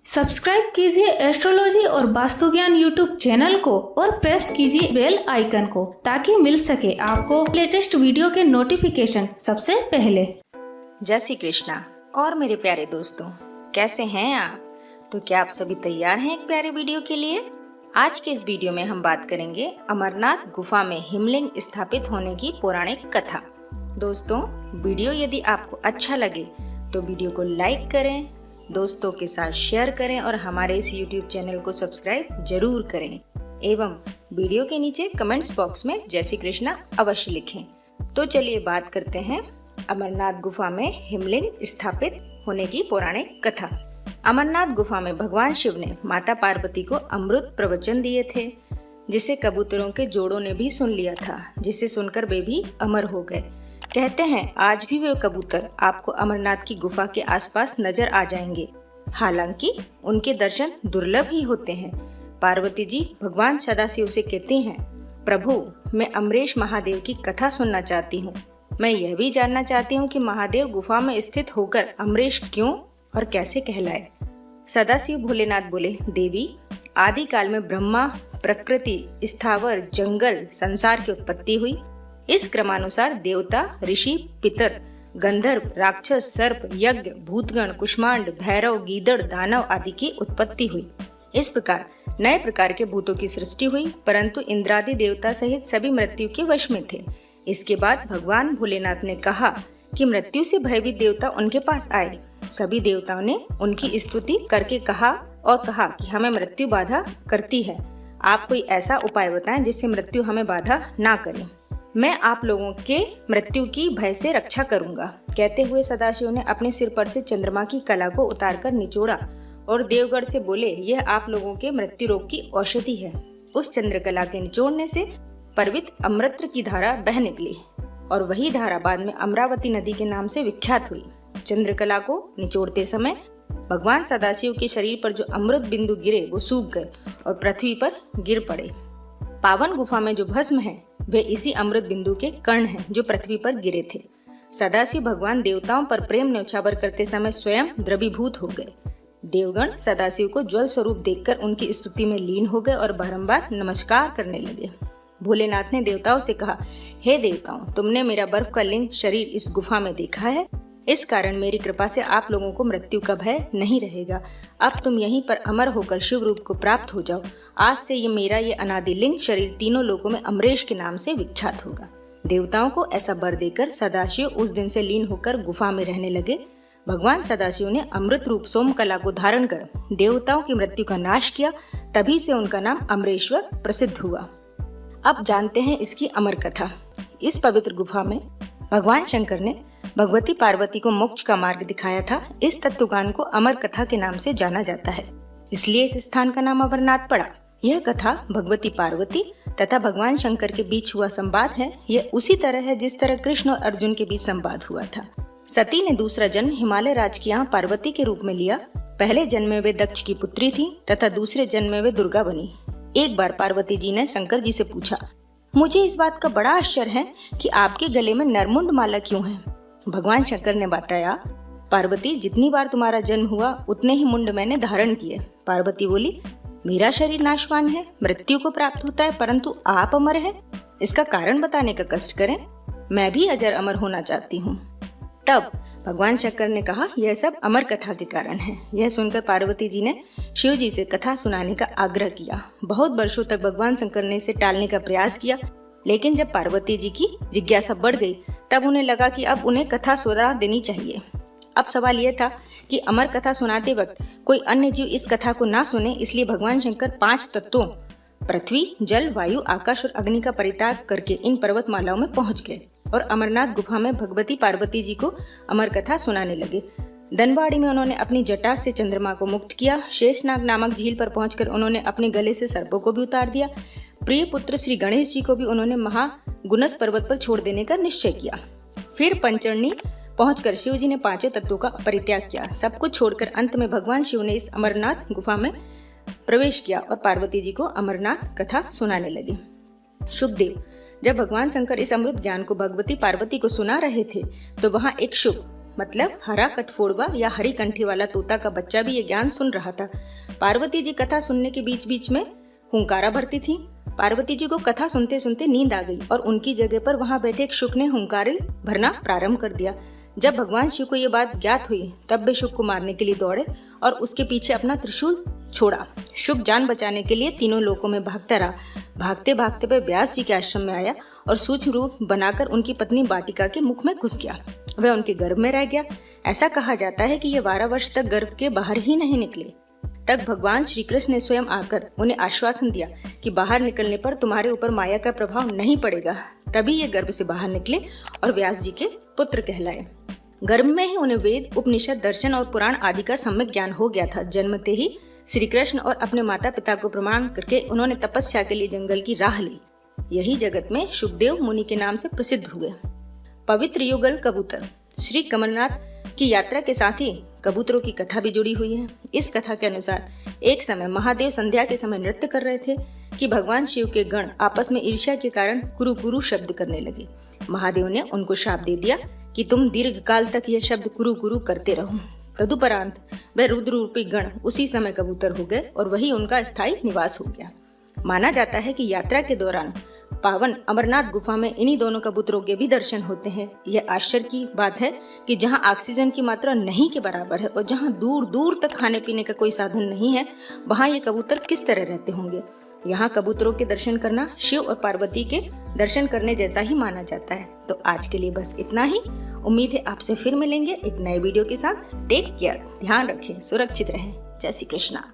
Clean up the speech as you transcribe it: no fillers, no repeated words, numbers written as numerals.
Subscribe कीजिए astrology और वास्तु ज्ञान यूट्यूब चैनल को और प्रेस कीजिए बेल आइकन को ताकि मिल सके आपको लेटेस्ट वीडियो के नोटिफिकेशन सबसे पहले। जय श्री कृष्णा। और मेरे प्यारे दोस्तों, कैसे हैं आप? तो क्या आप सभी तैयार हैं एक प्यारे वीडियो के लिए? आज के इस वीडियो में हम बात करेंगे अमरनाथ गुफा में हिमलिंग स्थापित होने की पौराणिक कथा। दोस्तों, वीडियो यदि आपको अच्छा लगे तो वीडियो को लाइक करें, दोस्तों के साथ शेयर करें और हमारे इस YouTube चैनल को सब्सक्राइब जरूर करें एवं वीडियो के नीचे कमेंट्स बॉक्स में जय श्री कृष्णा अवश्य लिखें। तो चलिए बात करते हैं अमरनाथ गुफा में हिमलिंग स्थापित होने की पौराणिक कथा। अमरनाथ गुफा में भगवान शिव ने माता पार्वती को अमृत प्रवचन दिए थे, जिसे कबूतरों के जोड़ों ने भी सुन लिया था, जिसे सुनकर वे भी अमर हो गए। कहते हैं आज भी वे कबूतर आपको अमरनाथ की गुफा के आसपास नजर आ जाएंगे। हालांकि उनके दर्शन दुर्लभ ही होते हैं। पार्वती जी भगवान सदाशिव से कहती हैं, प्रभु मैं अमरीश महादेव की कथा सुनना चाहती हूँ। मैं यह भी जानना चाहती हूँ कि महादेव गुफा में स्थित होकर अमरीश क्यों और कैसे कहलाए। सदाशिव भोलेनाथ बोले, देवी आदि काल में ब्रह्मा, प्रकृति, स्थावर, जंगल, संसार की उत्पत्ति हुई। इस क्रमानुसार देवता, ऋषि, पितर, गंधर्व, राक्षस, सर्प, यज्ञ, भूतगण, कुष्मांड, भैरव, गीदड़, दानव आदि की उत्पत्ति हुई। इस प्रकार नए प्रकार के भूतों की सृष्टि हुई, परंतु इंद्रादि देवता सहित सभी मृत्यु के वश में थे। इसके बाद भगवान भोलेनाथ ने कहा कि मृत्यु से भयभीत देवता उनके पास आए। सभी देवताओं ने उनकी स्तुति करके कहा कि हमें मृत्यु बाधा करती है। आप कोई ऐसा उपाय बताएं जिससे मृत्यु हमें बाधा ना करे। मैं आप लोगों के मृत्यु की भय से रक्षा करूंगा। कहते हुए सदाशिव ने अपने सिर पर से चंद्रमा की कला को उतारकर निचोड़ा और देवगढ़ से बोले, यह आप लोगों के मृत्यु रोग की औषधि है। उस चंद्रकला के निचोड़ने से पर्वित अमृत की धारा बह निकली और वही धारा बाद में अमरावती नदी के नाम से विख्यात हुई। चंद्रकला को निचोड़ते समय भगवान सदाशिव के शरीर पर जो अमृत बिंदु गिरे वो सूख गए और पृथ्वी पर गिर पड़े। पावन गुफा में जो भस्म है वे इसी अमृत बिंदु के कण हैं जो पृथ्वी पर गिरे थे। सदाशिव भगवान देवताओं पर प्रेम न्यौछावर करते समय स्वयं द्रवीभूत हो गए। देवगण सदाशिव को ज्वल स्वरूप देखकर उनकी स्तुति में लीन हो गए और बारंबार नमस्कार करने लगे। भोलेनाथ ने देवताओं से कहा, हे देवताओं, तुमने मेरा बर्फ का लिंग शरीर इस गुफा में देखा है। इस कारण मेरी कृपा से आप लोगों को मृत्यु का भय नहीं रहेगा। अब तुम यहीं पर अमर होकर शिव रूप को प्राप्त हो जाओ। आज से ये अनादि लिंग शरीर तीनों लोकों में अमरीश के नाम से विख्यात होगा। देवताओं को ऐसा वर देकर सदाशिव उस दिन से लीन होकर गुफा में रहने लगे। भगवान सदाशिव ने अमृत रूप सोमकला को धारण कर देवताओं की मृत्यु का नाश किया। तभी से उनका नाम अमरेश्वर प्रसिद्ध हुआ। अब जानते हैं इसकी अमर कथा। इस पवित्र गुफा में भगवान शंकर ने भगवती पार्वती को मोक्ष का मार्ग दिखाया था। इस तत्वगान को अमर कथा के नाम से जाना जाता है, इसलिए इस स्थान का नाम अमरनाथ पड़ा। यह कथा भगवती पार्वती तथा भगवान शंकर के बीच हुआ संवाद है। यह उसी तरह है जिस तरह कृष्ण और अर्जुन के बीच संवाद हुआ था। सती ने दूसरा जन्म हिमालय राज की यहाँ पार्वती के रूप में लिया। पहले जन्म में वे दक्ष की पुत्री थी तथा दूसरे जन्म में वे दुर्गा बनी। एक बार पार्वती जी ने शंकर जी से पूछा, मुझे इस बात का बड़ा आश्चर्य है कि आपके गले में नरमुंड माला क्यों है? भगवान शंकर ने बताया, पार्वती जितनी बार तुम्हारा जन्म हुआ उतने ही मुंड मैंने धारण किए। पार्वती बोली, मेरा शरीर नाशवान है, मृत्यु को प्राप्त होता है, परंतु आप अमर हैं। इसका कारण बताने का कष्ट करें, मैं भी अजर अमर होना चाहती हूँ। तब भगवान शंकर ने कहा, यह सब अमर कथा के कारण है। यह सुनकर पार्वती जी ने शिव जी से कथा सुनाने का आग्रह किया। बहुत वर्षों तक भगवान शंकर ने इसे टालने का प्रयास किया, लेकिन जब पार्वती जी की जिज्ञासा बढ़ गई तब उन्हें लगा कि अब उन्हें कथा सुना देनी चाहिए। अब सवाल यह था कि अमर कथा सुनाते वक्त कोई अन्य जीव इस कथा को ना सुने, इसलिए भगवान शंकर 5 तत्वों पृथ्वी, जल, वायु, आकाश और अग्नि का परित्याग करके इन पर्वतमालाओं में पहुंच गए और अमरनाथ गुफा में भगवती पार्वती जी को अमर कथा सुनाने लगे। धनबाड़ी में उन्होंने अपनी जटा से चंद्रमा को मुक्त किया। शेषनाग नामक झील पर पहुंचकर उन्होंने अपने गले से सर्पों को भी उतार दिया। प्रिय पुत्र श्री गणेश जी को भी उन्होंने महागुनस पर्वत पर छोड़ देने का निश्चय किया। फिर पंचरणी पहुंचकर शिव जी ने 5 तत्वों का परित्याग किया। सब कुछ छोड़कर अंत में भगवान शिव ने इस अमरनाथ गुफा में प्रवेश किया और पार्वती जी को अमरनाथ कथा सुनाने लगे। शुकदेव, जब भगवान शंकर इस अमृत ज्ञान को भगवती पार्वती को सुना रहे थे तो वहाँ एक शुक मतलब हरा कठफोड़वा या हरी कंठी वाला तोता का बच्चा भी ये ज्ञान सुन रहा था। पार्वती जी कथा सुनने के बीच बीच में हुंकारा भरती थी। पार्वती जी को कथा सुनते सुनते नींद आ गई और उनकी जगह पर वहां बैठे एक शुक ने हुंकारे भरना प्रारंभ कर दिया। जब भगवान शिव को ये बात ज्ञात हुई तब वे शुक को मारने के लिए दौड़े और उसके पीछे अपना त्रिशूल छोड़ा। शुक जान बचाने के लिए तीनों लोकों में भागता रहा। भागते भागते वह व्यास जी के आश्रम में आया और सूक्ष्म रूप बनाकर उनकी पत्नी वाटिका के मुख में घुस गया। वह उनके गर्भ में रह गया। ऐसा कहा जाता है कि ये 12 वर्ष तक गर्भ के बाहर ही नहीं निकले। तब भगवान श्री कृष्ण ने स्वयं आकर उन्हें आश्वासन दिया कि बाहर निकलने पर तुम्हारे ऊपर माया का प्रभाव नहीं पड़ेगा। तभी ये गर्भ से बाहर निकले और व्यास जी के पुत्र कहलाए। गर्भ में ही उन्हें वेद, उपनिषद, दर्शन और पुराण आदि का सम्यक ज्ञान हो गया था। जन्मते ही श्री कृष्ण और अपने माता पिता को प्रणाम करके उन्होंने तपस्या के लिए जंगल की राह ली। यही जगत में शुकदेव मुनि के नाम से प्रसिद्ध हुए। पवित्र युगल कबूतर। श्री कमलनाथ की यात्रा के साथ ही कबूतरों की कथा भी जुड़ी हुई है। इस कथा के अनुसार एक समय महादेव संध्या के समय नृत्य कर रहे थे कि भगवान शिव के गण आपस में ईर्ष्या के कारण कुरु कुरु शब्द करने लगे। महादेव ने उनको शाप दे दिया कि तुम दीर्घ काल तक यह शब्द कुरु कुरु करते रहो। तदुपरांत वह रुद्र रूपी गण उसी समय कबूतर हो गए और वही उनका स्थायी निवास हो गया। माना जाता है कि यात्रा के दौरान पावन अमरनाथ गुफा में इन्हीं दोनों कबूतरों के भी दर्शन होते हैं। यह आश्चर्य की बात है कि जहां ऑक्सीजन की मात्रा नहीं के बराबर है और जहां दूर दूर तक खाने पीने का कोई साधन नहीं है, वहां ये कबूतर किस तरह रहते होंगे। यहाँ कबूतरों के दर्शन करना शिव और पार्वती के दर्शन करने जैसा ही माना जाता है। तो आज के लिए बस इतना ही। उम्मीद है आपसे फिर मिलेंगे एक नए वीडियो के साथ। टेक केयर, ध्यान रखें, सुरक्षित रहें। जय श्री कृष्णा।